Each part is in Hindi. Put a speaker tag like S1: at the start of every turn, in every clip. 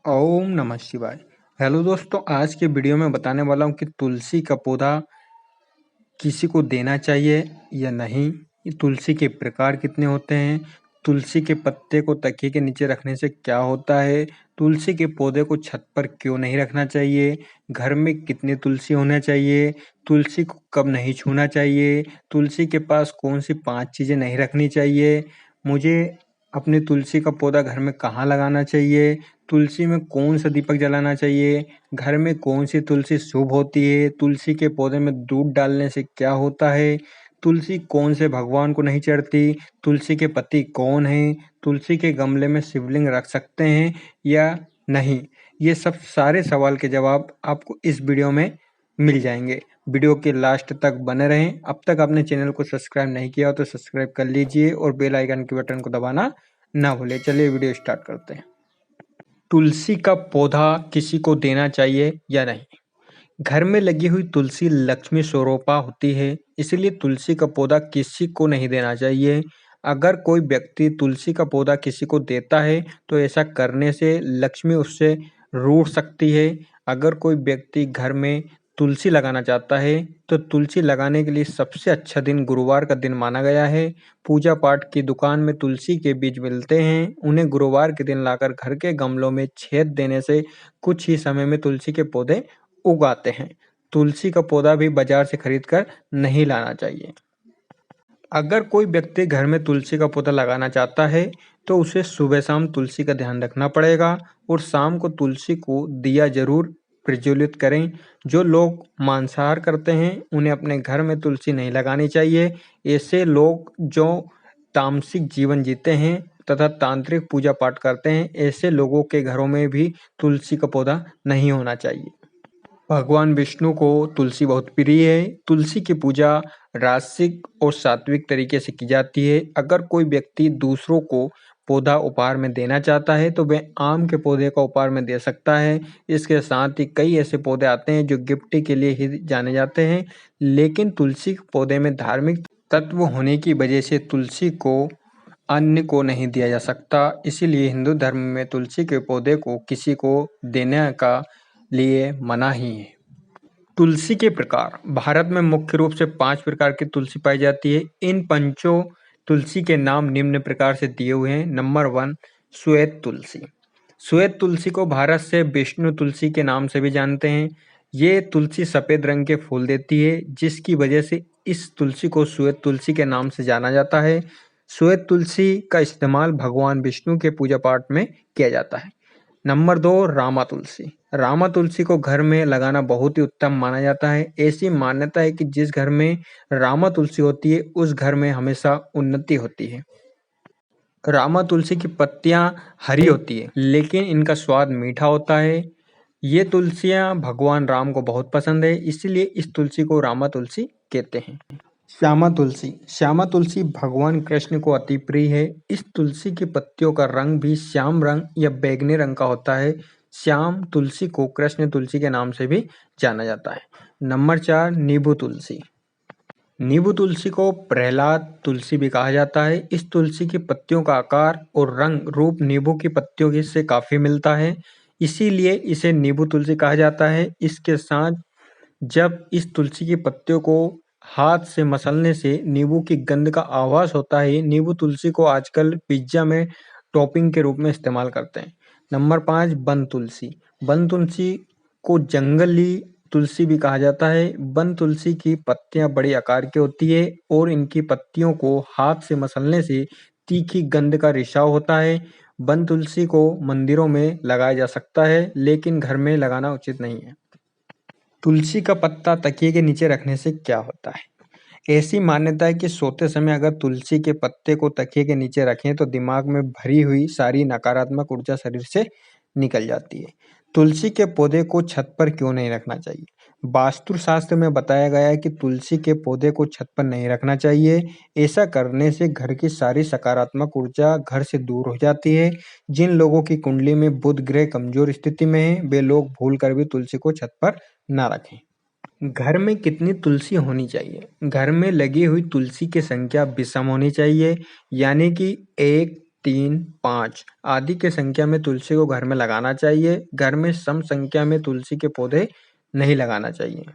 S1: ओम नमः शिवाय। हेलो दोस्तों, आज के वीडियो में बताने वाला हूँ कि तुलसी का पौधा किसी को देना चाहिए या नहीं। ये तुलसी के प्रकार कितने होते हैं, तुलसी के पत्ते को तकिए के नीचे रखने से क्या होता है, तुलसी के पौधे को छत पर क्यों नहीं रखना चाहिए, घर में कितने तुलसी होना चाहिए, तुलसी को कब नहीं छूना चाहिए, तुलसी के पास कौन सी 5 चीज़ें नहीं रखनी चाहिए, मुझे अपने तुलसी का पौधा घर में कहाँ लगाना चाहिए, तुलसी में कौन सा दीपक जलाना चाहिए, घर में कौन सी तुलसी शुभ होती है, तुलसी के पौधे में दूध डालने से क्या होता है, तुलसी कौन से भगवान को नहीं चढ़ती, तुलसी के पति कौन हैं, तुलसी के गमले में शिवलिंग रख सकते हैं या नहीं। ये सब सारे सवाल के जवाब आपको इस वीडियो में मिल जाएंगे। वीडियो के लास्ट तक बने रहें। अब तक आपने चैनल को सब्सक्राइब नहीं किया हो तो सब्सक्राइब कर लीजिए और बेल आइकन के बटन को दबाना ना भूलें। चलिए वीडियो स्टार्ट करते हैं। तुलसी का पौधा किसी को देना चाहिए या नहीं। घर में लगी हुई तुलसी लक्ष्मी स्वरूपा होती है, इसलिए तुलसी का पौधा किसी को नहीं देना चाहिए। अगर कोई व्यक्ति तुलसी का पौधा किसी को देता है तो ऐसा करने से लक्ष्मी उससे रूठ सकती है। अगर कोई व्यक्ति घर में तुलसी लगाना चाहता है तो तुलसी लगाने के लिए सबसे अच्छा दिन गुरुवार का दिन माना गया है। पूजा पाठ की दुकान में तुलसी के बीज मिलते हैं, उन्हें गुरुवार के दिन लाकर घर के गमलों में छेद देने से कुछ ही समय में तुलसी के पौधे उगाते हैं। तुलसी का पौधा भी बाजार से खरीद कर नहीं लाना चाहिए। अगर कोई व्यक्ति घर में तुलसी का पौधा लगाना चाहता है तो उसे सुबह शाम तुलसी का ध्यान रखना पड़ेगा और शाम को तुलसी को दिया जरूर प्रज्वलित करें। जो लोग मांसाहार करते हैं उन्हें अपने घर में तुलसी नहीं लगानी चाहिए। ऐसे लोग जो तामसिक जीवन जीते हैं तथा तांत्रिक पूजा पाठ करते हैं, ऐसे लोगों के घरों में भी तुलसी का पौधा नहीं होना चाहिए। भगवान विष्णु को तुलसी बहुत प्रिय है। तुलसी की पूजा राजसिक और सात्विक तरीके से की जाती है। अगर कोई व्यक्ति दूसरों को पौधा उपहार में देना चाहता है तो वह आम के पौधे का उपहार में दे सकता है। इसके साथ ही कई ऐसे पौधे आते हैं जो गिफ्ट के लिए ही जाने जाते हैं, लेकिन तुलसी के पौधे में धार्मिक तत्व होने की वजह से तुलसी को अन्य को नहीं दिया जा सकता। इसीलिए हिंदू धर्म में तुलसी के पौधे को किसी को देने का लिए मनाही है। तुलसी के प्रकार भारत में मुख्य रूप से 5 प्रकार की तुलसी पाई जाती है। इन पंचों तुलसी के नाम निम्न प्रकार से दिए हुए हैं। नंबर 1, श्वेत तुलसी। श्वेत तुलसी को भारत से विष्णु तुलसी के नाम से भी जानते हैं। ये तुलसी सफेद रंग के फूल देती है, जिसकी वजह से इस तुलसी को श्वेत तुलसी के नाम से जाना जाता है। श्वेत तुलसी का इस्तेमाल भगवान विष्णु के पूजा पाठ में किया जाता है। नंबर 2, रामा तुलसी। रामा तुलसी को घर में लगाना बहुत ही उत्तम माना जाता है। ऐसी मान्यता है कि जिस घर में रामा तुलसी होती है उस घर में हमेशा उन्नति होती है। रामा तुलसी की पत्तियां हरी होती है लेकिन इनका स्वाद मीठा होता है। ये तुलसियां भगवान राम को बहुत पसंद है, इसलिए इस तुलसी को रामा तुलसी कहते हैं। श्यामा तुलसी। श्यामा तुलसी भगवान कृष्ण को अति प्रिय है। इस तुलसी की पत्तियों का रंग भी श्याम रंग या बैंगनी रंग का होता है। श्याम तुलसी को कृष्ण तुलसी के नाम से भी जाना जाता है। नंबर 4, नींबू तुलसी। नींबू तुलसी को प्रहलाद तुलसी भी कहा जाता है। इस तुलसी की पत्तियों का आकार और रंग रूप नींबू की पत्तियों की से काफी मिलता है, इसीलिए इसे नींबू तुलसी कहा जाता है। इसके साथ जब इस तुलसी की पत्तियों को हाथ से मसलने से नींबू की गंध का आभास होता है। नींबू तुलसी को आजकल पिज्जा में टॉपिंग के रूप में इस्तेमाल करते हैं। नंबर 5, वन तुलसी। वन तुलसी को जंगली तुलसी भी कहा जाता है। वन तुलसी की पत्तियां बड़ी आकार की होती है और इनकी पत्तियों को हाथ से मसलने से तीखी गंध का रिसाव होता है। वन तुलसी को मंदिरों में लगाया जा सकता है, लेकिन घर में लगाना उचित नहीं है। तुलसी का पत्ता तकिए के नीचे रखने से क्या होता है? ऐसी मान्यता है कि सोते समय अगर तुलसी के पत्ते को तकिए के नीचे रखें तो दिमाग में भरी हुई सारी नकारात्मक ऊर्जा शरीर से निकल जाती है। तुलसी के पौधे को छत पर क्यों नहीं रखना चाहिए? वास्तु शास्त्र में बताया गया है कि तुलसी के पौधे को छत पर नहीं रखना चाहिए। ऐसा करने से घर की सारी सकारात्मक ऊर्जा घर से दूर हो जाती है। जिन लोगों की कुंडली में बुध ग्रह कमजोर स्थिति में है, वे लोग भूल कर भी तुलसी को छत पर ना रखें। घर में कितनी तुलसी होनी चाहिए? घर में लगी हुई तुलसी की संख्या विषम होनी चाहिए, यानी कि 1, 3, 5 आदि के संख्या में तुलसी को घर में लगाना चाहिए। घर में सम संख्या में तुलसी के पौधे नहीं लगाना चाहिए।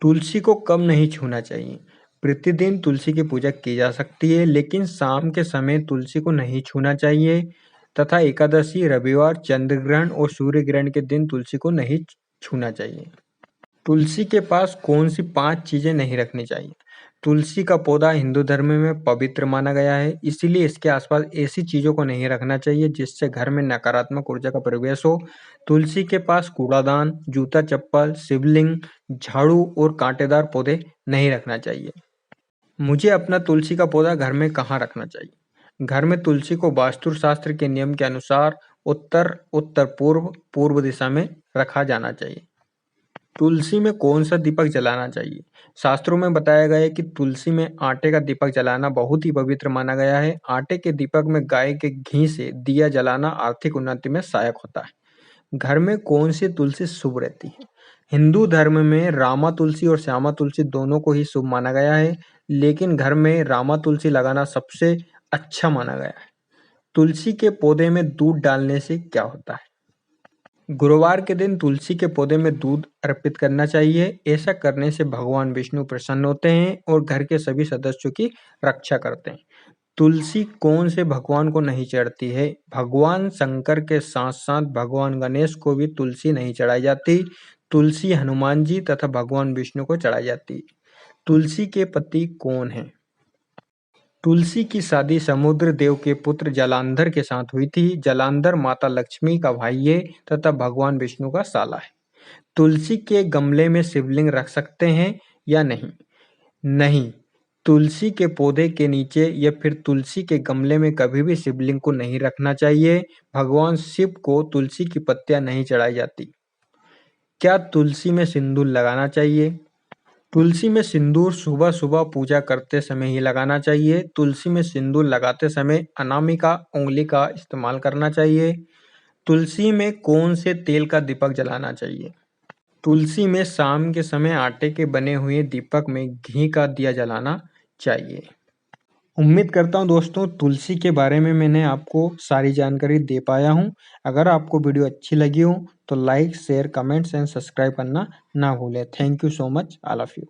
S1: तुलसी को कब नहीं छूना चाहिए? प्रतिदिन तुलसी की पूजा की जा सकती है, लेकिन शाम के समय तुलसी को नहीं छूना चाहिए तथा एकादशी, रविवार, चंद्र ग्रहण और सूर्य ग्रहण के दिन तुलसी को नहीं छूना चाहिए। तुलसी के पास कौन सी 5 चीजें नहीं रखनी चाहिए? तुलसी का पौधा हिंदू धर्म में पवित्र माना गया है, इसीलिए इसके आसपास ऐसी चीजों को नहीं रखना चाहिए जिससे घर में नकारात्मक ऊर्जा का प्रवेश हो। तुलसी के पास कूड़ादान, जूता चप्पल, शिवलिंग, झाड़ू और कांटेदार पौधे नहीं रखना चाहिए। मुझे अपना तुलसी का पौधा घर में कहाँ रखना चाहिए? घर में तुलसी को वास्तुशास्त्र के नियम के अनुसार उत्तर, उत्तर पूर्व, पूर्व दिशा में रखा जाना चाहिए। तुलसी में कौन सा दीपक जलाना चाहिए? शास्त्रों में बताया गया है कि तुलसी में आटे का दीपक जलाना बहुत ही पवित्र माना गया है। आटे के दीपक में गाय के घी से दिया जलाना आर्थिक उन्नति में सहायक होता है। घर में कौन सी तुलसी शुभ रहती है? हिंदू धर्म में रामा तुलसी और श्यामा तुलसी दोनों को ही शुभ माना गया है, लेकिन घर में रामा तुलसी लगाना सबसे अच्छा माना गया है। तुलसी के पौधे में दूध डालने से क्या होता है? गुरुवार के दिन तुलसी के पौधे में दूध अर्पित करना चाहिए। ऐसा करने से भगवान विष्णु प्रसन्न होते हैं और घर के सभी सदस्यों की रक्षा करते हैं। तुलसी कौन से भगवान को नहीं चढ़ती है? भगवान शंकर के साथ साथ भगवान गणेश को भी तुलसी नहीं चढ़ाई जाती। तुलसी हनुमान जी तथा भगवान विष्णु को चढ़ाई जाती है। तुलसी के पति कौन है? तुलसी की शादी समुद्र देव के पुत्र जलांधर के साथ हुई थी। जलांधर माता लक्ष्मी का भाई है तथा भगवान विष्णु का साला है। तुलसी के गमले में शिवलिंग रख सकते हैं या नहीं? नहीं, तुलसी के पौधे के नीचे या फिर तुलसी के गमले में कभी भी शिवलिंग को नहीं रखना चाहिए। भगवान शिव को तुलसी की पत्तियां नहीं चढ़ाई जाती। क्या तुलसी में सिंदूर लगाना चाहिए? तुलसी में सिंदूर सुबह-सुबह पूजा करते समय ही लगाना चाहिए। तुलसी में सिंदूर लगाते समय अनामिका उंगली का इस्तेमाल करना चाहिए। तुलसी में कौन से तेल का दीपक जलाना चाहिए? तुलसी में शाम के समय आटे के बने हुए दीपक में घी का दिया जलाना चाहिए। उम्मीद करता हूँ दोस्तों तुलसी के बारे में मैंने आपको सारी जानकारी दे पाया हूँ। अगर आपको वीडियो अच्छी लगी हो तो like, share, comments and subscribe करना ना भूलें। Thank you so much all of you.